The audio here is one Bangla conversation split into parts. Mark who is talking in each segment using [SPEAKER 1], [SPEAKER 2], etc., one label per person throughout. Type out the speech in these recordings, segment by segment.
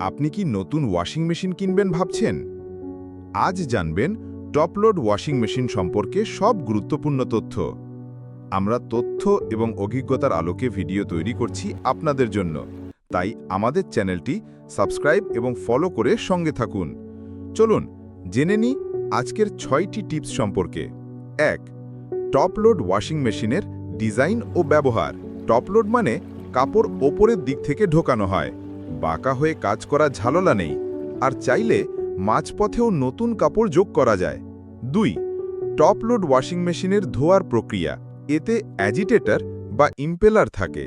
[SPEAKER 1] আপনি কি নতুন ওয়াশিং মেশিন কিনবেন ভাবছেন? আজ জানবেন টপলোড ওয়াশিং মেশিন সম্পর্কে সব গুরুত্বপূর্ণ তথ্য। আমরা তথ্য এবং অভিজ্ঞতার আলোকে ভিডিও তৈরি করছি আপনাদের জন্য, তাই আমাদের চ্যানেলটি সাবস্ক্রাইব এবং ফলো করে সঙ্গে থাকুন। চলুন জেনে নিই আজকের 6টি টিপস সম্পর্কে। 1. টপলোড ওয়াশিং মেশিনের ডিজাইন ও ব্যবহার। টপলোড মানে কাপড় ওপরের দিক থেকে ঢোকানো হয়, বাঁকা হয়ে কাজ করা ঝাললা নেই, আর চাইলে মাঝপথেও নতুন কাপড় যোগ করা যায়। 2. টপলোড ওয়াশিং মেশিনের ধোয়ার প্রক্রিয়া। এতে অ্যাজিটেটর বা ইম্পেলার থাকে,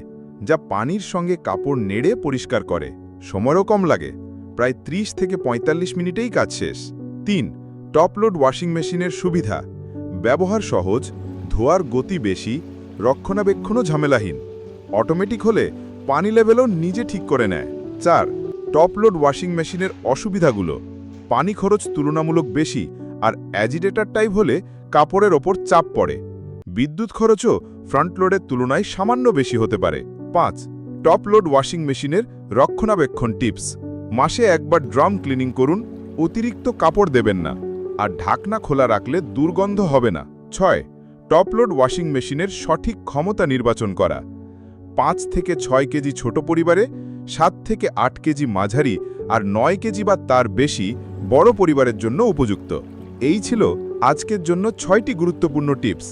[SPEAKER 1] যা পানির সঙ্গে কাপড় নেড়ে পরিষ্কার করে। সময়ও কম লাগে, প্রায় 30 থেকে 45 মিনিটেই কাজ শেষ। 3. টপলোড ওয়াশিং মেশিনের সুবিধা। ব্যবহার সহজ, ধোয়ার গতি বেশি, রক্ষণাবেক্ষণও ঝামেলাহীন। অটোমেটিক হলে পানি লেভেলও নিজে ঠিক করে নেয়। 4. টপলোড ওয়াশিং মেশিনের অসুবিধাগুলো। পানি খরচ তুলনামূলক বেশি, আর অ্যাজিটেটর টাইপ হলে কাপড়ের ওপর চাপ পড়ে। বিদ্যুৎ খরচও ফ্রন্ট লোডের তুলনায় সামান্য বেশি হতে পারে। 5. টপলোড ওয়াশিং মেশিনের রক্ষণাবেক্ষণ টিপস। মাসে একবার ড্রাম ক্লিনিং করুন, অতিরিক্ত কাপড় দেবেন না, আর ঢাকনা খোলা রাখলে দুর্গন্ধ হবে না। 6. টপলোড ওয়াশিং মেশিনের সঠিক ক্ষমতা নির্বাচন করা। 5 থেকে 6 কেজি ছোট পরিবারে, 7 থেকে 8 কেজি মাঝারি, আর 9 কেজি বা তার বেশি বড় পরিবারের জন্য উপযুক্ত। এই ছিল আজকের জন্য 6টি গুরুত্বপূর্ণ টিপস।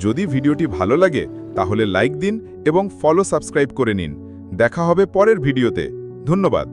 [SPEAKER 1] যদি ভিডিওটি ভালো লাগে তাহলে লাইক দিন এবং সাবস্ক্রাইব করে নিন। দেখা হবে পরের ভিডিওতে। ধন্যবাদ।